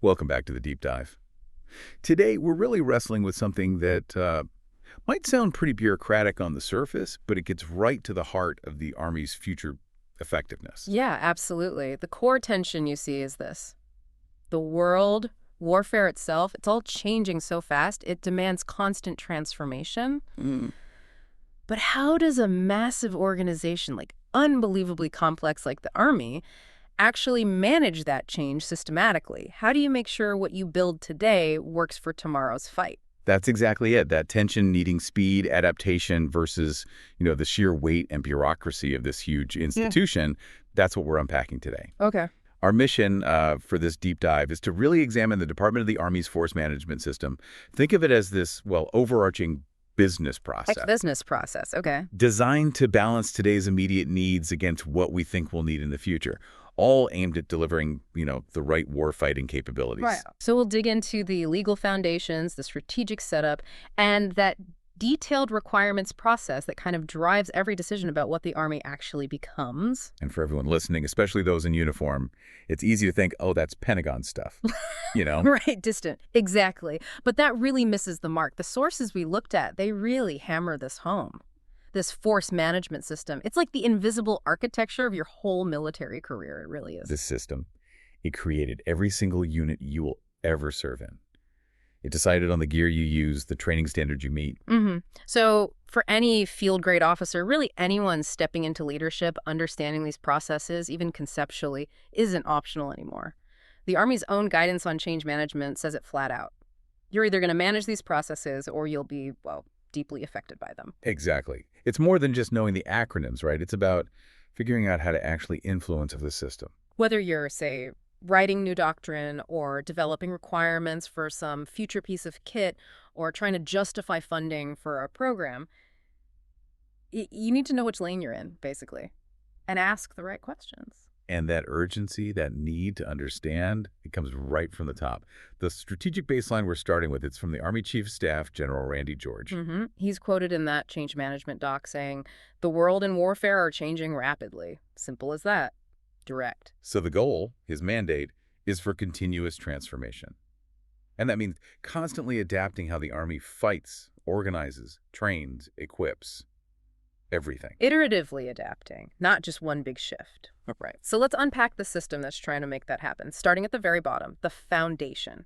Welcome back to the Deep Dive. Today, we're really wrestling with something that might sound pretty bureaucratic on the surface, but it gets right to the heart of the Army's future effectiveness. Yeah, absolutely. The core tension you see is this. The world, warfare itself, it's all changing so fast, it demands constant transformation. But how does a massive organization, like unbelievably complex like the Army, actually manage that change systematically? How do you make sure what you build today works for tomorrow's fight? That's exactly it. That tension needing speed, adaptation versus, the sheer weight and bureaucracy of this huge institution. That's what we're unpacking today. Okay. Our mission for this deep dive is to really examine the Department of the Army's force management system. Think of it as this, overarching business process. Like business process, okay. Designed to balance today's immediate needs against what we think we'll need in the future, all aimed at delivering, the right warfighting capabilities. Right. So we'll dig into the legal foundations, the strategic setup, and that detailed requirements process that kind of drives every decision about what the Army actually becomes. And for everyone listening, especially those in uniform, it's easy to think, oh, that's Pentagon stuff, Right, distant. Exactly. But that really misses the mark. The sources we looked at, they really hammer this home. This force management system, it's like the invisible architecture of your whole military career. It really is. This system, it created every single unit you will ever serve in. It decided on the gear you use, the training standards you meet. So for any field-grade officer, really anyone stepping into leadership, understanding these processes, even conceptually, isn't optional anymore. The Army's own guidance on change management says it flat out. You're either going to manage these processes or you'll be, deeply affected by them. Exactly. It's more than just knowing the acronyms, right? It's about figuring out how to actually influence the system. Whether you're, say, writing new doctrine or developing requirements for some future piece of kit or trying to justify funding for a program, you need to know which lane you're in, basically, and ask the right questions. And that urgency, that need to understand, it comes right from the top. The strategic baseline we're starting with, it's from the Army Chief of Staff, General Randy George. He's quoted in that change management doc saying, "The world and warfare are changing rapidly. Simple as that. Direct." So the goal, his mandate, is for continuous transformation. And that means constantly adapting how the Army fights, organizes, trains, equips, everything. Iteratively adapting, not just one big shift. Right. So let's unpack the system that's trying to make that happen, starting at the very bottom, the foundation,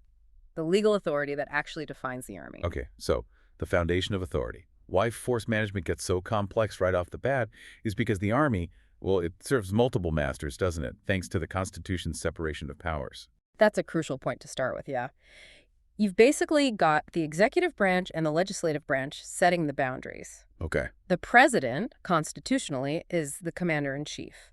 the legal authority that actually defines the Army. Okay, so the foundation of authority. Why force management gets so complex right off the bat is because the Army, it serves multiple masters, doesn't it? Thanks to the Constitution's separation of powers. That's a crucial point to start with, yeah. You've basically got the executive branch and the legislative branch setting the boundaries. Okay. The president, constitutionally, is the commander-in-chief.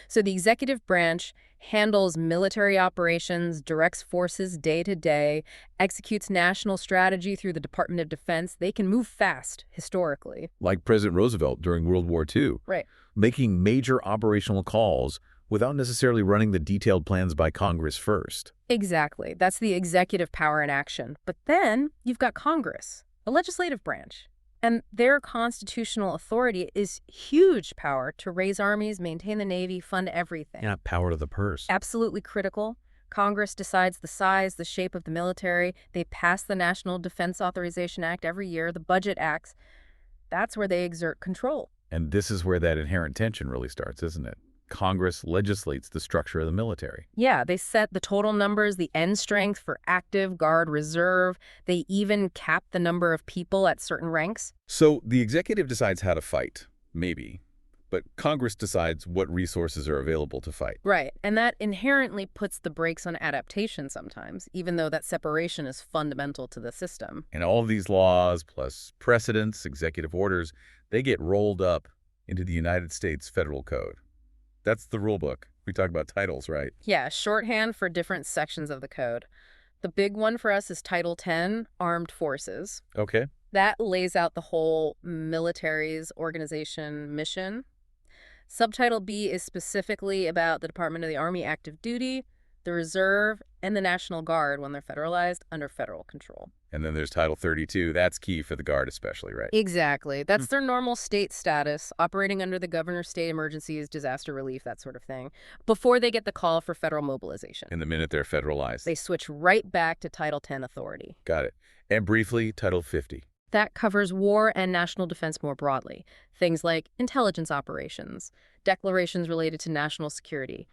So the executive branch handles military operations, directs forces day to day, executes national strategy through the Department of Defense. They can move fast, historically. Like President Roosevelt during World War II. Right. Making major operational calls without necessarily running the detailed plans by Congress first. Exactly. That's the executive power in action. But then you've got Congress, a legislative branch. And their constitutional authority is huge power to raise armies, maintain the Navy, fund everything. Yeah, power to the purse. Absolutely critical. Congress decides the size, the shape of the military. They pass the National Defense Authorization Act every year, the budget acts. That's where they exert control. And this is where that inherent tension really starts, isn't it? Congress legislates the structure of the military. Yeah, they set the total numbers, the end strength for active, guard, reserve. They even cap the number of people at certain ranks. So the executive decides how to fight, maybe, but Congress decides what resources are available to fight. Right, and that inherently puts the brakes on adaptation sometimes, even though that separation is fundamental to the system. And all of these laws, plus precedents, executive orders, they get rolled up into the United States Federal Code. That's the rule book. We talk about titles, right? Yeah, shorthand for different sections of the code. The big one for us is Title 10, Armed Forces. Okay. That lays out the whole military's organization mission. Subtitle B is specifically about the Department of the Army active duty. the Reserve, and the National Guard when they're federalized under federal control. And then there's Title 32. That's key for the Guard especially, right? Exactly. That's their normal state status, operating under the governor's state emergencies, disaster relief, that sort of thing, before they get the call for federal mobilization. And the minute they're federalized. They switch right back to Title 10 authority. Got it. And briefly, Title 50. That covers war and national defense more broadly. Things like intelligence operations, declarations related to national security.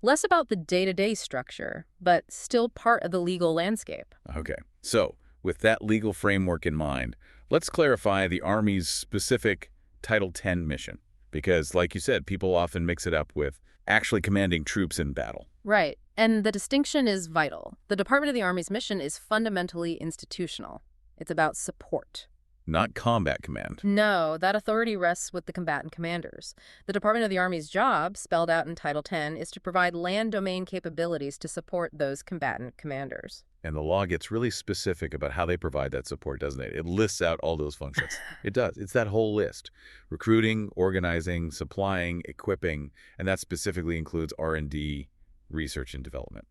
Less about the day-to-day structure, but still part of the legal landscape. Okay. So, with that legal framework in mind, let's clarify the Army's specific Title 10 mission. Because, like you said, people often mix it up with actually commanding troops in battle. Right. And the distinction is vital. The Department of the Army's mission is fundamentally institutional. It's about support. Not combat command. No, that authority rests with the combatant commanders. The Department of the Army's job, spelled out in Title 10, is to provide land domain capabilities to support those combatant commanders. And the law gets really specific about how they provide that support, doesn't it? It lists out all those functions. It does. It's that whole list. Recruiting, organizing, supplying, equipping, and that specifically includes R&D, research and development.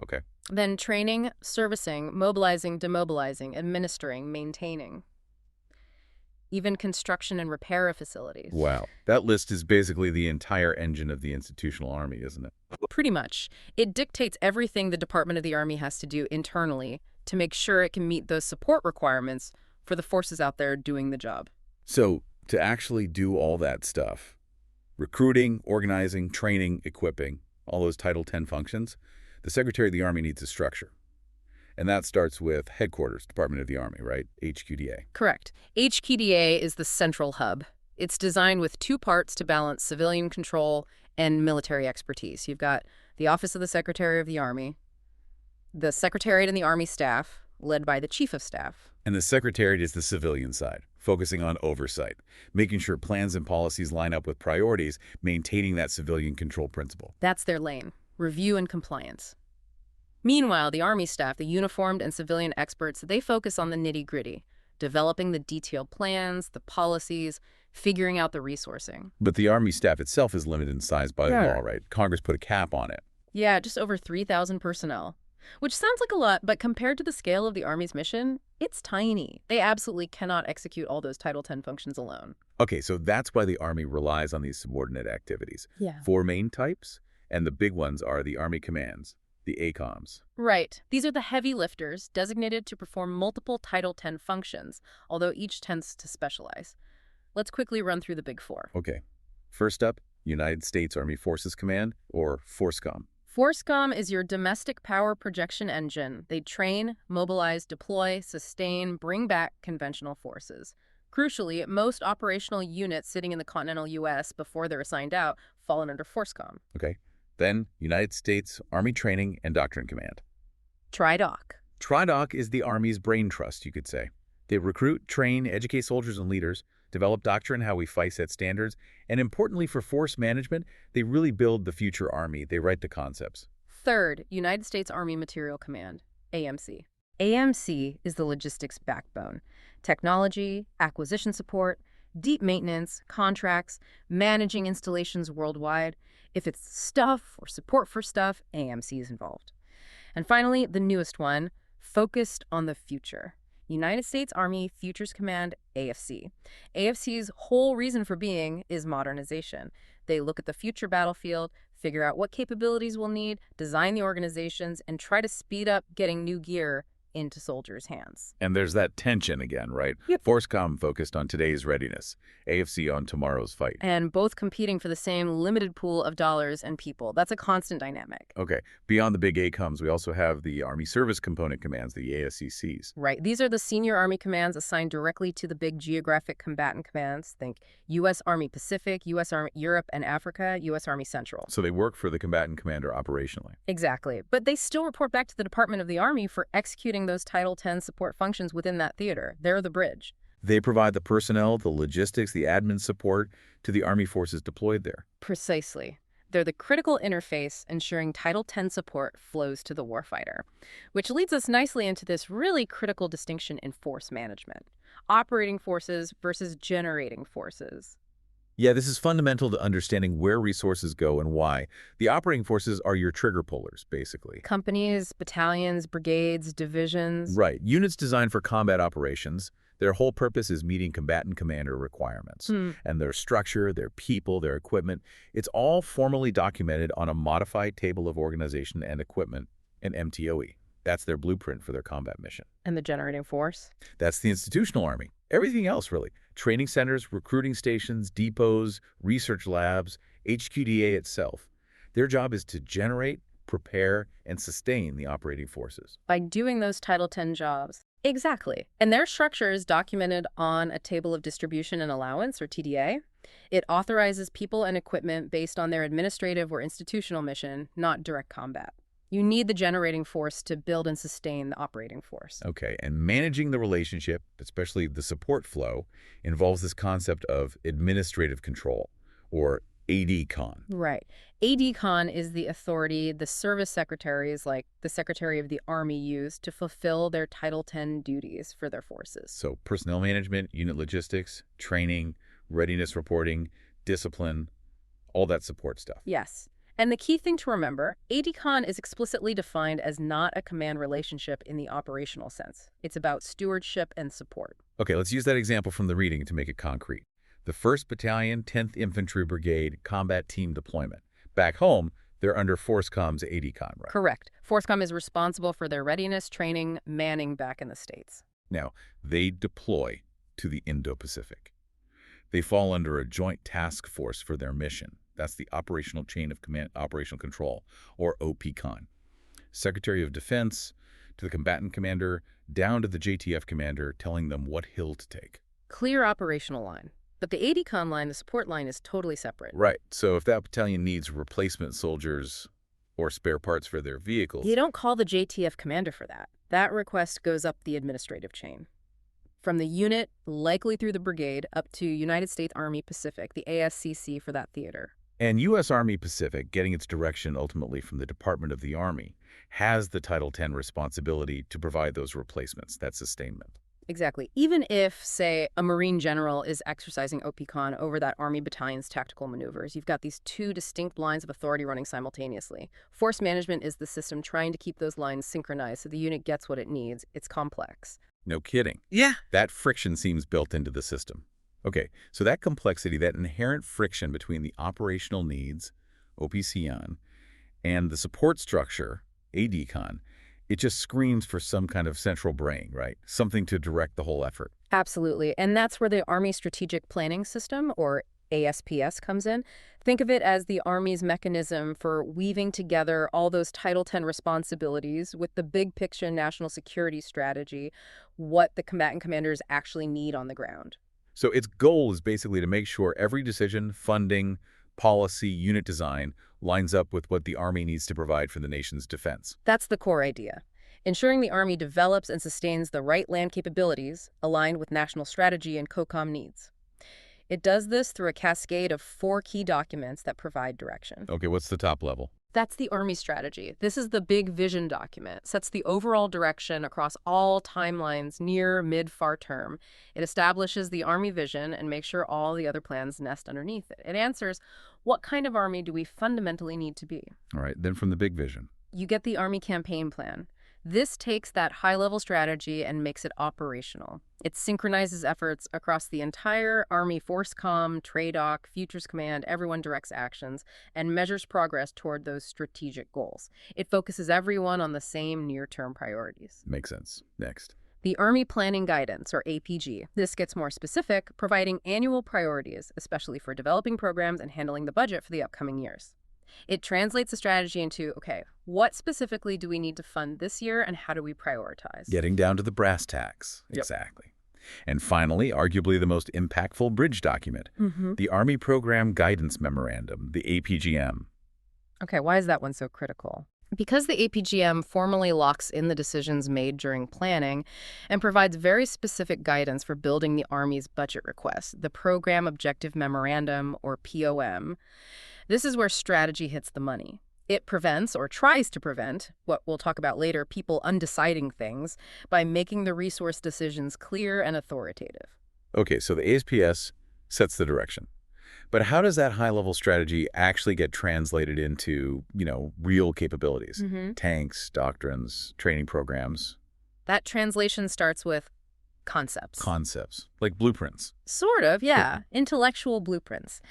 Okay. Then training, servicing, mobilizing, demobilizing, administering, maintaining. Even construction and repair of facilities. Wow. That list is basically the entire engine of the institutional Army, isn't it? Pretty much. It dictates everything the Department of the Army has to do internally to make sure it can meet those support requirements for the forces out there doing the job. So, to actually do all that stuff, recruiting, organizing, training, equipping, all those Title 10 functions, the Secretary of the Army needs a structure. And that starts with headquarters, Department of the Army, right? HQDA. Correct. HQDA is the central hub. It's designed with two parts to balance civilian control and military expertise. You've got the Office of the Secretary of the Army, the Secretariat and the Army staff, led by the Chief of Staff. And the Secretariat is the civilian side, focusing on oversight, making sure plans and policies line up with priorities, maintaining that civilian control principle. That's their lane, review and compliance. Meanwhile, the Army staff, the uniformed and civilian experts, they focus on the nitty-gritty, developing the detailed plans, the policies, figuring out the resourcing. But the Army staff itself is limited in size by law, right? Congress put a cap on it. Yeah, just over 3,000 personnel. Which sounds like a lot, but compared to the scale of the Army's mission, it's tiny. They absolutely cannot execute all those Title 10 functions alone. Okay, so that's why the Army relies on these subordinate activities. Yeah. 4 main types, and the big ones are the Army commands, the ACOMs. Right. These are the heavy lifters designated to perform multiple Title 10 functions, although each tends to specialize. Let's quickly run through the big 4. Okay. First up, United States Army Forces Command, or FORSCOM. FORSCOM is your domestic power projection engine. They train, mobilize, deploy, sustain, bring back conventional forces. Crucially, most operational units sitting in the continental U.S. before they're assigned out fall under FORSCOM. Okay. Then, United States Army Training and Doctrine Command. TRIDOC. TRIDOC is the Army's brain trust, you could say. They recruit, train, educate soldiers and leaders, develop doctrine, how we fight, set standards, and importantly for force management, they really build the future Army. They write the concepts. Third, United States Army Materiel Command, AMC. AMC is the logistics backbone. Technology, acquisition support, deep maintenance, contracts, managing installations worldwide. If it's stuff or support for stuff, AMC is involved. And finally, the newest one, focused on the future. United States Army Futures Command, AFC. AFC's whole reason for being is modernization. They look at the future battlefield, figure out what capabilities we'll need, design the organizations, and try to speed up getting new gear into soldiers' hands. And there's that tension again, right? Yep. FORSCOM focused on today's readiness, AFC on tomorrow's fight. And both competing for the same limited pool of dollars and people. That's a constant dynamic. Okay. Beyond the big ACOMs, we also have the Army Service Component Commands, the ASCCs. Right. These are the senior Army commands assigned directly to the big geographic combatant commands. Think U.S. Army Pacific, U.S. Army Europe and Africa, U.S. Army Central. So they work for the combatant commander operationally. Exactly. But they still report back to the Department of the Army for executing those Title 10 support functions within that theater. They're the bridge. They provide the personnel, the logistics, the admin support to the Army forces deployed there. Precisely. They're the critical interface ensuring Title 10 support flows to the warfighter, which leads us nicely into this really critical distinction in force management. Operating forces versus generating forces. Yeah, this is fundamental to understanding where resources go and why. The operating forces are your trigger pullers, basically. Companies, battalions, brigades, divisions. Right. Units designed for combat operations, their whole purpose is meeting combatant commander requirements. Hmm. And their structure, their people, their equipment, it's all formally documented on a modified table of organization and equipment, an MTOE. That's their blueprint for their combat mission. And the generating force? That's the institutional army. Everything else, really. Training centers, recruiting stations, depots, research labs, HQDA itself. Their job is to generate, prepare, and sustain the operating forces. By doing those Title X jobs. Exactly. And their structure is documented on a table of distribution and allowance, or TDA. It authorizes people and equipment based on their administrative or institutional mission, not direct combat. You need the generating force to build and sustain the operating force. Okay, and managing the relationship, especially the support flow, involves this concept of administrative control, or ADCON. Right. ADCON is the authority the service secretaries, like the Secretary of the Army, use to fulfill their Title X duties for their forces. So personnel management, unit logistics, training, readiness reporting, discipline, all that support stuff. Yes. And the key thing to remember, ADCON is explicitly defined as not a command relationship in the operational sense. It's about stewardship and support. Okay, let's use that example from the reading to make it concrete. The 1st Battalion, 10th Infantry Brigade, combat team deployment. Back home, they're under FORSCOM's ADCON, right? Correct. FORSCOM is responsible for their readiness, training, manning back in the States. Now, they deploy to the Indo-Pacific. They fall under a joint task force for their mission. That's the Operational Chain of Command, Operational Control, or OPCON. Secretary of Defense to the combatant commander, down to the JTF commander, telling them what hill to take. Clear operational line. But the ADCON line, the support line, is totally separate. Right. So if that battalion needs replacement soldiers or spare parts for their vehicles... You don't call the JTF commander for that. That request goes up the administrative chain. From the unit, likely through the brigade, up to United States Army Pacific, the ASCC for that theater. And U.S. Army Pacific, getting its direction ultimately from the Department of the Army, has the Title X responsibility to provide those replacements, that sustainment. Exactly. Even if, say, a Marine general is exercising OPCON over that Army battalion's tactical maneuvers, you've got these two distinct lines of authority running simultaneously. Force management is the system trying to keep those lines synchronized so the unit gets what it needs. It's complex. No kidding. Yeah. That friction seems built into the system. Okay, so that complexity, that inherent friction between the operational needs, OPCON, and the support structure, ADCON, it just screams for some kind of central brain, right? Something to direct the whole effort. Absolutely. And that's where the Army Strategic Planning System, or ASPS, comes in. Think of it as the Army's mechanism for weaving together all those Title X responsibilities with the big picture national security strategy, what the combatant commanders actually need on the ground. So its goal is basically to make sure every decision, funding, policy, unit design lines up with what the Army needs to provide for the nation's defense. That's the core idea. Ensuring the Army develops and sustains the right land capabilities aligned with national strategy and COCOM needs. It does this through a cascade of 4 key documents that provide direction. Okay, what's the top level? That's the Army strategy. This is the big vision document. Sets the overall direction across all timelines, near, mid, far term. It establishes the Army vision and makes sure all the other plans nest underneath it. It answers, what kind of Army do we fundamentally need to be? All right, then from the big vision. You get the Army campaign plan. This takes that high-level strategy and makes it operational. It synchronizes efforts across the entire Army FORSCOM, TRADOC, Futures Command, everyone directs actions, and measures progress toward those strategic goals. It focuses everyone on the same near-term priorities. Makes sense. Next. The Army Planning Guidance, or APG. This gets more specific, providing annual priorities, especially for developing programs and handling the budget for the upcoming years. It translates the strategy into, okay, what specifically do we need to fund this year and how do we prioritize? Getting down to the brass tacks. Yep. Exactly. And finally, arguably the most impactful bridge document, the Army Program Guidance Memorandum, the APGM. Okay, why is that one so critical? Because the APGM formally locks in the decisions made during planning and provides very specific guidance for building the Army's budget requests, the Program Objective Memorandum, or POM. This is where strategy hits the money. It prevents, or tries to prevent, what we'll talk about later, people undeciding things by making the resource decisions clear and authoritative. Okay, so the ASPS sets the direction. But how does that high-level strategy actually get translated into, real capabilities? Tanks, doctrines, training programs, That translation starts with concepts. concepts, like blueprints. Sort of, yeah. Intellectual blueprints.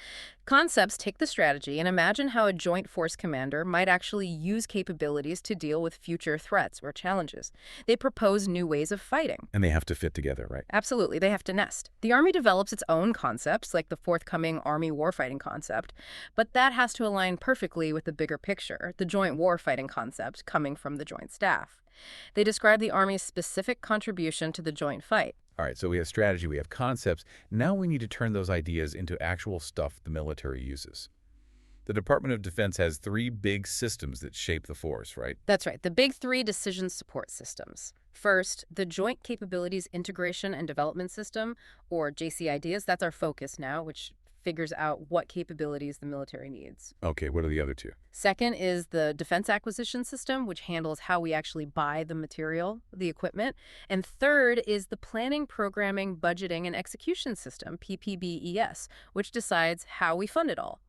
Concepts take the strategy and imagine how a joint force commander might actually use capabilities to deal with future threats or challenges. They propose new ways of fighting. And they have to fit together, right? Absolutely, they have to nest. The Army develops its own concepts, like the forthcoming Army warfighting concept, but that has to align perfectly with the bigger picture, the joint warfighting concept coming from the Joint Staff. They describe the Army's specific contribution to the joint fight. All right, so we have strategy, we have concepts. Now we need to turn those ideas into actual stuff the military uses. The Department of Defense has 3 big systems that shape the force, right? That's right, the big 3 decision support systems. First, the Joint Capabilities Integration and Development System, or JCIDS, that's our focus now, which figures out what capabilities the military needs. Okay, what are the other 2? Second is the Defense Acquisition System, which handles how we actually buy the material, the equipment. And third is the Planning, Programming, Budgeting, and Execution System, PPBES, which decides how we fund it all.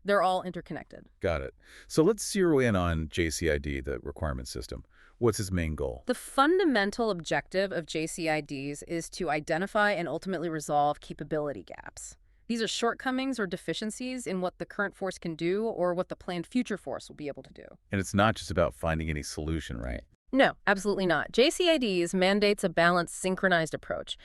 They're all interconnected. Got it. So let's zero in on JCID, the requirement system. What's its main goal? The fundamental objective of JCIDs is to identify and ultimately resolve capability gaps. These are shortcomings or deficiencies in what the current force can do or what the planned future force will be able to do. And it's not just about finding any solution, right? No, absolutely not. JCIDs mandates a balanced, synchronized approach.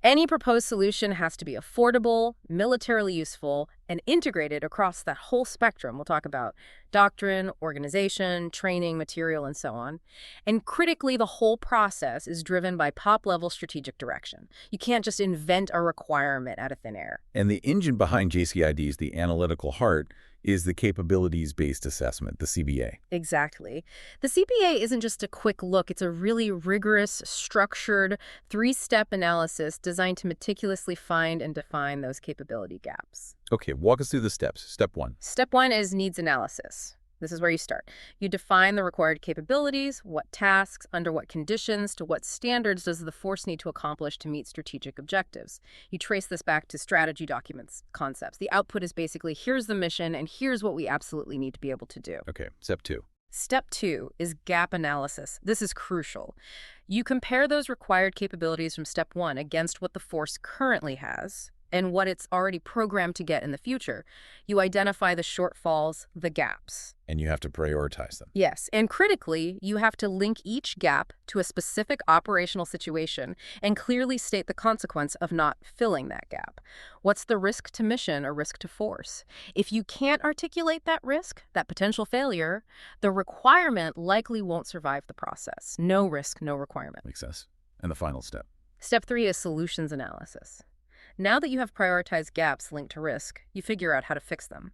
Any proposed solution has to be affordable, militarily useful, and integrated across that whole spectrum. We'll talk about doctrine, organization, training, material, and so on. And critically, the whole process is driven by top-level strategic direction. You can't just invent a requirement out of thin air. And the engine behind JCIDs, the analytical heart, is the capabilities-based assessment, the CBA. Exactly. The CBA isn't just a quick look. It's a really rigorous, structured, 3-step analysis designed to meticulously find and define those capability gaps. Okay, walk us through the steps. Step 1. Step 1 is needs analysis. This is where you start. You define the required capabilities, what tasks, under what conditions, to what standards does the force need to accomplish to meet strategic objectives. You trace this back to strategy documents, concepts. The output is basically, here's the mission, and here's what we absolutely need to be able to do. Okay, step 2. Step 2 is gap analysis. This is crucial. You compare those required capabilities from step 1 against what the force currently has and what it's already programmed to get in the future. You identify the shortfalls, the gaps. And you have to prioritize them. Yes, and critically, you have to link each gap to a specific operational situation and clearly state the consequence of not filling that gap. What's the risk to mission or risk to force? If you can't articulate that risk, that potential failure, the requirement likely won't survive the process. No risk, no requirement. Makes sense. And the final step. Step 3 is solutions analysis. Now that you have prioritized gaps linked to risk, you figure out how to fix them.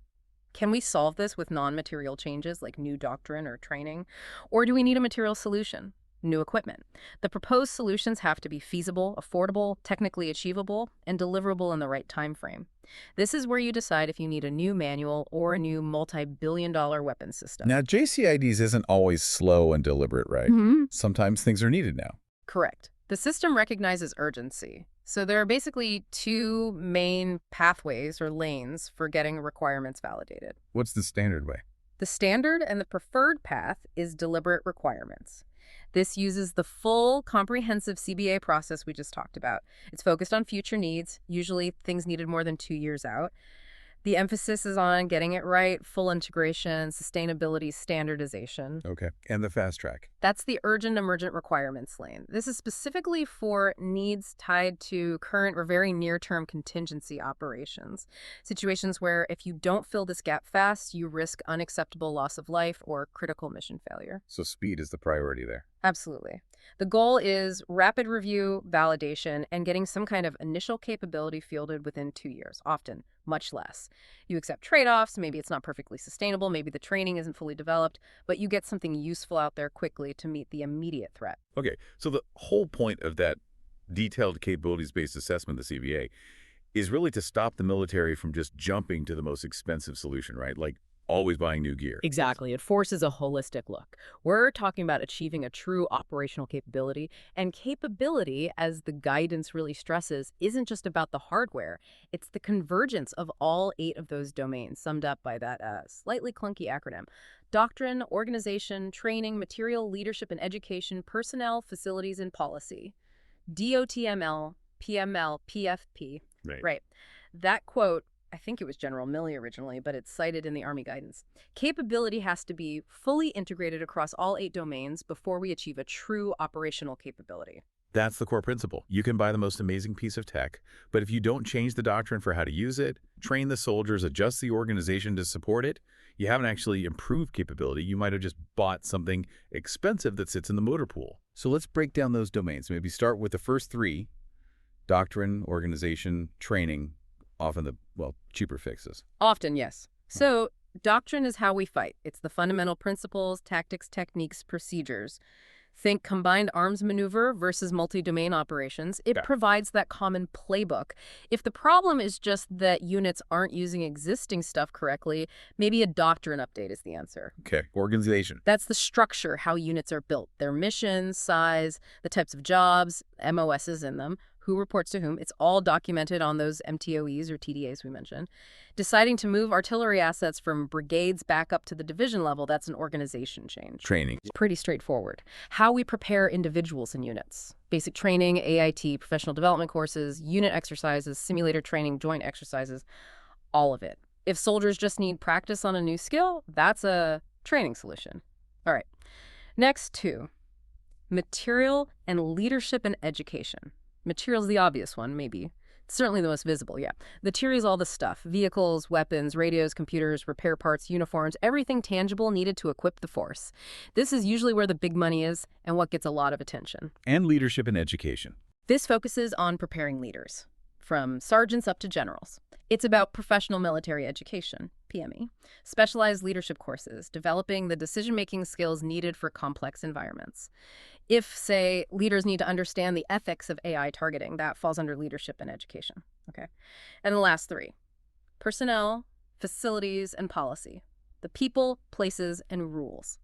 Can we solve this with non-material changes like new doctrine or training? Or do we need a material solution, new equipment? The proposed solutions have to be feasible, affordable, technically achievable, and deliverable in the right time frame. This is where you decide if you need a new manual or a new multi-billion-dollar weapons system. Now, JCIDs isn't always slow and deliberate, right? Sometimes things are needed now. Correct. The system recognizes urgency. So there are basically 2 main pathways or lanes for getting requirements validated. What's the standard way? The standard and the preferred path is deliberate requirements. This uses the full comprehensive CBA process we just talked about. It's focused on future needs, usually things needed more than 2 years out. The emphasis is on getting it right, full integration, sustainability, standardization. Okay. And the fast track? That's the urgent emergent requirements lane. This is specifically for needs tied to current or very near-term contingency operations. Situations where if you don't fill this gap fast, you risk unacceptable loss of life or critical mission failure. So speed is the priority there. Absolutely. The goal is rapid review, validation, and getting some kind of initial capability fielded within 2 years, often much less. You accept trade-offs, maybe it's not perfectly sustainable, maybe the training isn't fully developed, but you get something useful out there quickly to meet the immediate threat. Okay, so the whole point of that detailed capabilities-based assessment, the CBA, is really to stop the military from just jumping to the most expensive solution, right? Like always buying new gear. Exactly. It forces a holistic look. We're talking about achieving a true operational capability, and capability, as the guidance really stresses, isn't just about the hardware. It's the convergence of all 8 of those domains, summed up by that slightly clunky acronym: Doctrine, Organization, Training, Material, Leadership and Education, Personnel, Facilities, and Policy. DOTMLPF-P. Right. That quote, I think it was General Milley originally, but it's cited in the Army guidance. Capability has to be fully integrated across all 8 domains before we achieve a true operational capability. That's the core principle. You can buy the most amazing piece of tech, but if you don't change the doctrine for how to use it, train the soldiers, adjust the organization to support it, you haven't actually improved capability. You might have just bought something expensive that sits in the motor pool. So let's break down those domains. Maybe start with the first 3, doctrine, organization, training, often the, cheaper fixes. Often, yes. So doctrine is how we fight. It's the fundamental principles, tactics, techniques, procedures. Think combined arms maneuver versus multi-domain operations. It provides that common playbook. If the problem is just that units aren't using existing stuff correctly, maybe a doctrine update is the answer. Okay, organization. That's the structure, how units are built, their missions, size, the types of jobs, MOSs in them, who reports to whom. It's all documented on those MTOEs or TDAs we mentioned. Deciding to move artillery assets from brigades back up to the division level, that's an organization change. Training. It's pretty straightforward. How we prepare individuals and units. Basic training, AIT, professional development courses, unit exercises, simulator training, joint exercises, all of it. If soldiers just need practice on a new skill, that's a training solution. All right. Next 2, material and leadership and education. Material's the obvious one, maybe. It's certainly the most visible, yeah. Material is all the stuff: vehicles, weapons, radios, computers, repair parts, uniforms, everything tangible needed to equip the force. This is usually where the big money is and what gets a lot of attention. And leadership and education. This focuses on preparing leaders, from sergeants up to generals. It's about professional military education, PME, specialized leadership courses, developing the decision-making skills needed for complex environments. If, say, leaders need to understand the ethics of AI targeting, that falls under leadership and education. Okay. And the last 3, personnel, facilities, and policy. The people, places, and rules.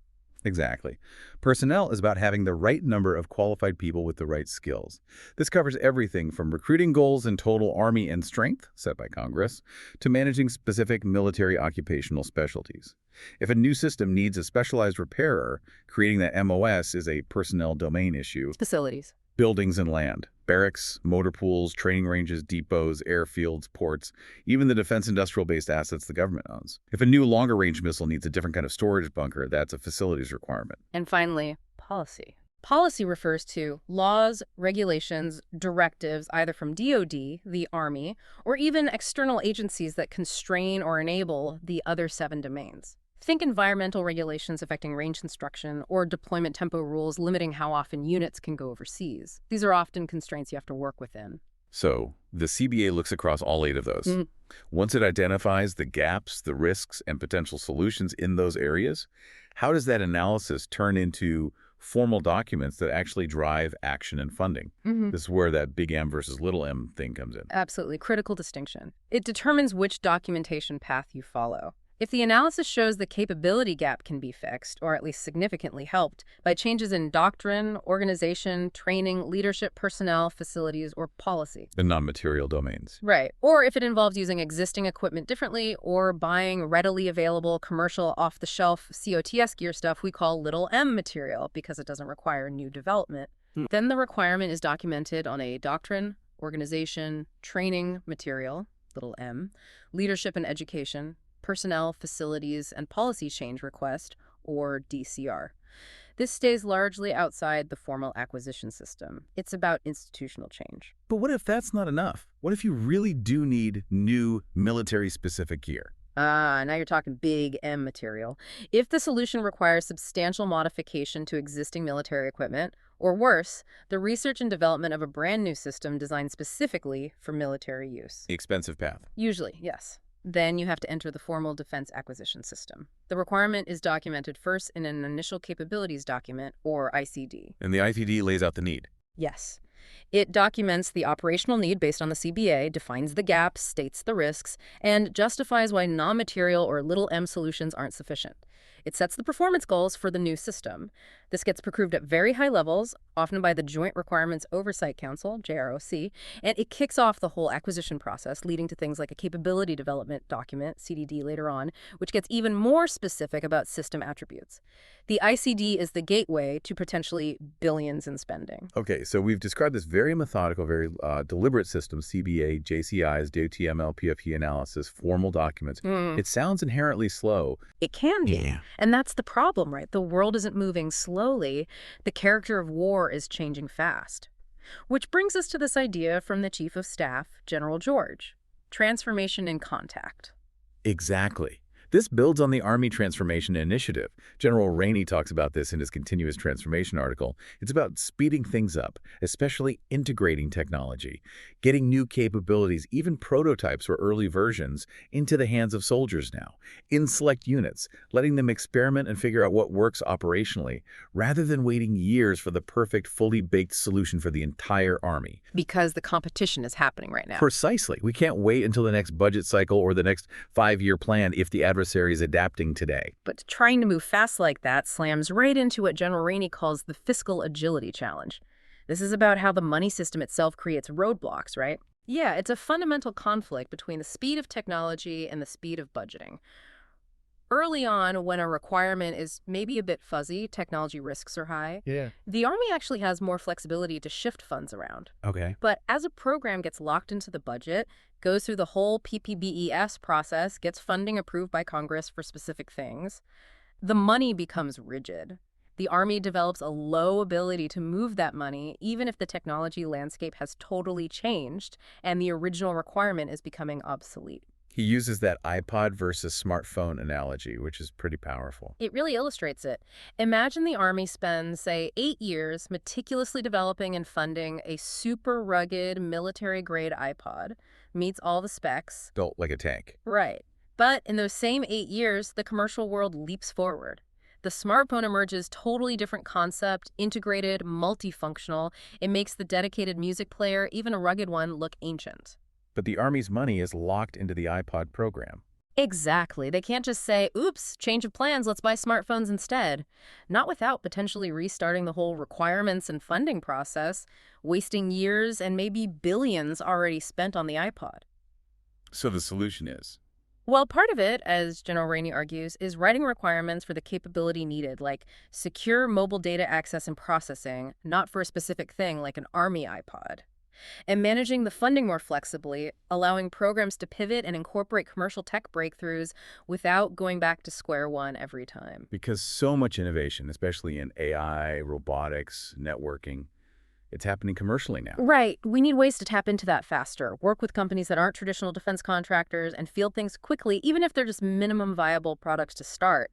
Exactly. Personnel is about having the right number of qualified people with the right skills. This covers everything from recruiting goals and total Army and strength, set by Congress, to managing specific military occupational specialties. If a new system needs a specialized repairer, creating that MOS is a personnel domain issue. Facilities. Buildings and land, barracks, motor pools, training ranges, depots, airfields, ports, even the defense industrial-based assets the government owns. If a new longer-range missile needs a different kind of storage bunker, that's a facilities requirement. And finally, policy. Policy refers to laws, regulations, directives, either from DoD, the Army, or even external agencies that constrain or enable the other 7 domains. Think environmental regulations affecting range instruction or deployment tempo rules limiting how often units can go overseas. These are often constraints you have to work within. So, the CBA looks across all 8 of those. Once it identifies the gaps, the risks, and potential solutions in those areas, how does that analysis turn into formal documents that actually drive action and funding? This is where that big M versus little m thing comes in. Absolutely. Critical distinction. It determines which documentation path you follow. If the analysis shows the capability gap can be fixed, or at least significantly helped, by changes in doctrine, organization, training, leadership, personnel, facilities, or policy. The non-material domains. Right. Or if it involves using existing equipment differently or buying readily available commercial off-the-shelf COTS gear stuff we call little m material because it doesn't require new development, then the requirement is documented on a doctrine, organization, training material, little m, leadership and education, personnel, facilities, and policy change request, or DCR. This stays largely outside the formal acquisition system. It's about institutional change. But what if that's not enough? What if you really do need new military-specific gear? Now you're talking big M material. If the solution requires substantial modification to existing military equipment, or worse, the research and development of a brand new system designed specifically for military use. The expensive path. Usually, yes. Then you have to enter the formal defense acquisition system. The requirement is documented first in an initial capabilities document, or ICD. And the ICD lays out the need. Yes. It documents the operational need based on the CBA, defines the gaps, states the risks, and justifies why non-material or little m solutions aren't sufficient. It sets the performance goals for the new system. This gets approved at very high levels, often by the Joint Requirements Oversight Council, JROC, and it kicks off the whole acquisition process, leading to things like a capability development document, CDD later on, which gets even more specific about system attributes. The ICD is the gateway to potentially billions in spending. Okay, so we've described this very methodical, very deliberate system, CBA, JCIDS, DOTMLPF-P analysis, formal documents. It sounds inherently slow. It can be. Yeah. And that's the problem, right? The world isn't moving slowly. The character of war is changing fast. Which brings us to this idea from the Chief of Staff, General George. Transformation in contact. Exactly. This builds on the Army Transformation Initiative. General Rainey talks about this in his Continuous Transformation article. It's about speeding things up, especially integrating technology, getting new capabilities, even prototypes or early versions, into the hands of soldiers now, in select units, letting them experiment and figure out what works operationally, rather than waiting years for the perfect, fully baked solution for the entire Army. Because the competition is happening right now. Precisely. We can't wait until the next budget cycle or the next 5-year plan if the adversary is adapting today. But trying to move fast like that slams right into what General Rainey calls the fiscal agility challenge. This is about how the money system itself creates roadblocks, right? Yeah, it's a fundamental conflict between the speed of technology and the speed of budgeting. Early on, when a requirement is maybe a bit fuzzy, technology risks are high, the Army actually has more flexibility to shift funds around. Okay. But as a program gets locked into the budget, goes through the whole PPBES process, gets funding approved by Congress for specific things, the money becomes rigid. The Army develops a low ability to move that money, even if the technology landscape has totally changed and the original requirement is becoming obsolete. He uses that iPod versus smartphone analogy, which is pretty powerful. It really illustrates it. Imagine the Army spends, say, 8 years meticulously developing and funding a super rugged military-grade iPod, meets all the specs. Built like a tank. Right. But in those same 8 years, the commercial world leaps forward. The smartphone emerges totally different concept, integrated, multifunctional. It makes the dedicated music player, even a rugged one, look ancient. But the Army's money is locked into the iPod program. Exactly. They can't just say, oops, change of plans, let's buy smartphones instead. Not without potentially restarting the whole requirements and funding process, wasting years and maybe billions already spent on the iPod. So the solution is? Well, part of it, as General Rainey argues, is writing requirements for the capability needed, like secure mobile data access and processing, not for a specific thing like an Army iPod. And managing the funding more flexibly, allowing programs to pivot and incorporate commercial tech breakthroughs without going back to square one every time. Because so much innovation, especially in AI, robotics, networking, it's happening commercially now. Right. We need ways to tap into that faster, work with companies that aren't traditional defense contractors, and field things quickly, even if they're just minimum viable products to start.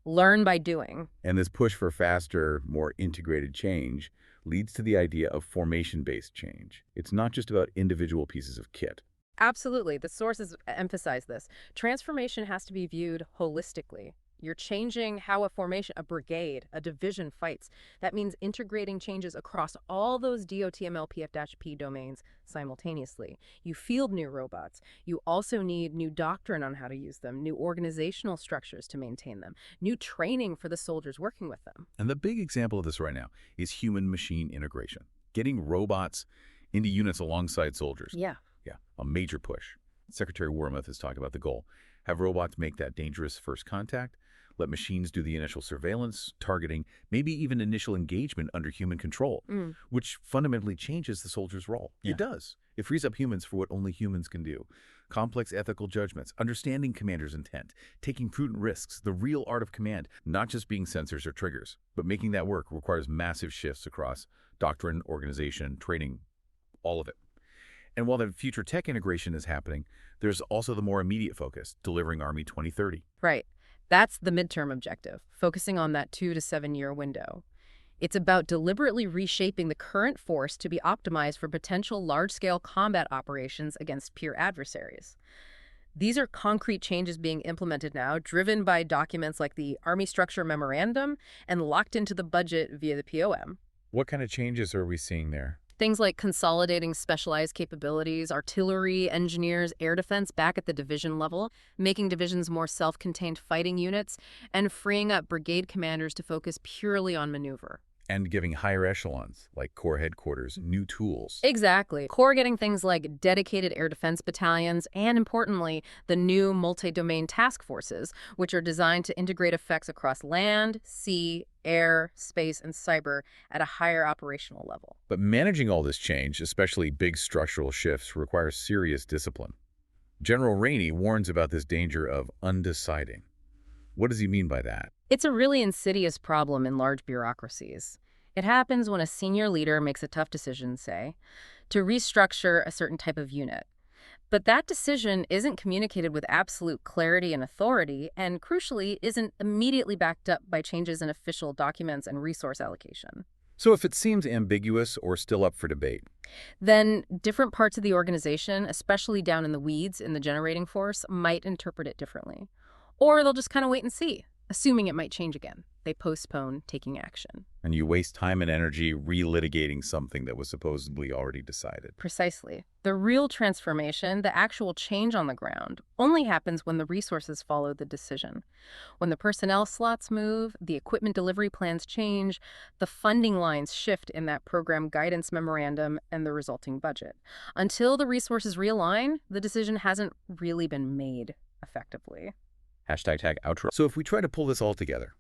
Learn by doing. And this push for faster, more integrated change leads to the idea of formation-based change. It's not just about individual pieces of kit. Absolutely. The sources emphasize this. Transformation has to be viewed holistically. You're changing how a formation, a brigade, a division fights. That means integrating changes across all those DOTMLPF-P domains simultaneously. You field new robots. You also need new doctrine on how to use them, new organizational structures to maintain them, new training for the soldiers working with them. And the big example of this right now is human-machine integration. Getting robots into units alongside soldiers. Yeah, a major push. Secretary Wormuth has talked about the goal. Have robots make that dangerous first contact. Let machines do the initial surveillance, targeting, maybe even initial engagement under human control, which fundamentally changes the soldier's role. Yeah. It does. It frees up humans for what only humans can do. Complex ethical judgments, understanding commander's intent, taking prudent risks, the real art of command, not just being sensors or triggers. But making that work requires massive shifts across doctrine, organization, training, all of it. And while the future tech integration is happening, there's also the more immediate focus, delivering Army 2030. right. That's the midterm objective, focusing on that 2 to 7 year window. It's about deliberately reshaping the current force to be optimized for potential large-scale combat operations against peer adversaries. These are concrete changes being implemented now, driven by documents like the Army Structure Memorandum and locked into the budget via the POM. What kind of changes are we seeing there? Things like consolidating specialized capabilities, artillery, engineers, air defense back at the division level, making divisions more self-contained fighting units, and freeing up brigade commanders to focus purely on maneuver. And giving higher echelons, like Corps headquarters, new tools. Exactly. Corps getting things like dedicated air defense battalions and, importantly, the new multi-domain task forces, which are designed to integrate effects across land, sea, air, space, and cyber at a higher operational level. But managing all this change, especially big structural shifts, requires serious discipline. General Rainey warns about this danger of undeciding. What does he mean by that? It's a really insidious problem in large bureaucracies. It happens when a senior leader makes a tough decision, say, to restructure a certain type of unit. But that decision isn't communicated with absolute clarity and authority, and crucially, isn't immediately backed up by changes in official documents and resource allocation. So if it seems ambiguous or still up for debate, Then different parts of the organization, especially down in the weeds in the generating force, might interpret it differently. Or they'll just kind of wait and see, assuming it might change again. They postpone taking action. and you waste time and energy relitigating something that was supposedly already decided. Precisely. The real transformation, the actual change on the ground, only happens when the resources follow the decision. When the personnel slots move, the equipment delivery plans change, the funding lines shift in that program guidance memorandum and the resulting budget. Until the resources realign, the decision hasn't really been made effectively. Tag outro. So if we try to pull this all together,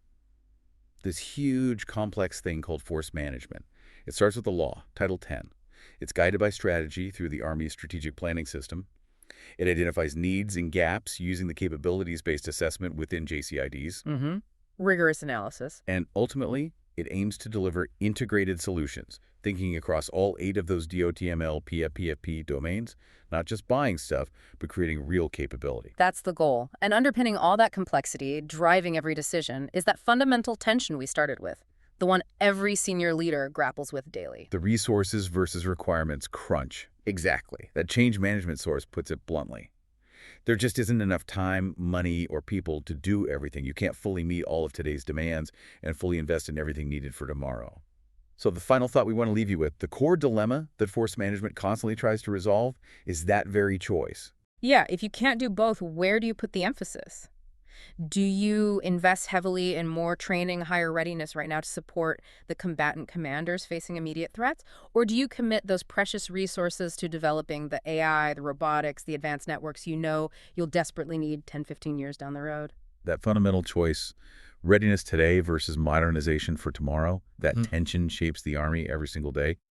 this huge, complex thing called force management, it starts with the law, Title 10. It's guided by strategy through the Army's strategic planning system. It identifies needs and gaps using the capabilities-based assessment within JCIDS. Rigorous analysis. And ultimately, it aims to deliver integrated solutions, thinking across all 8 of those DOTMLPF-P domains, not just buying stuff, but creating real capability. That's the goal. And underpinning all that complexity, driving every decision, is that fundamental tension we started with, the one every senior leader grapples with daily. The resources versus requirements crunch. Exactly. That change management source puts it bluntly. There just isn't enough time, money, or people to do everything. You can't fully meet all of today's demands and fully invest in everything needed for tomorrow. So the final thought we want to leave you with, the core dilemma that force management constantly tries to resolve is that very choice. Yeah, if you can't do both, where do you put the emphasis? Do you invest heavily in more training, higher readiness right now to support the combatant commanders facing immediate threats? Or do you commit those precious resources to developing the AI, the robotics, the advanced networks you know you'll desperately need 10, 15 years down the road? That fundamental choice, readiness today versus modernization for tomorrow, that tension shapes the Army every single day.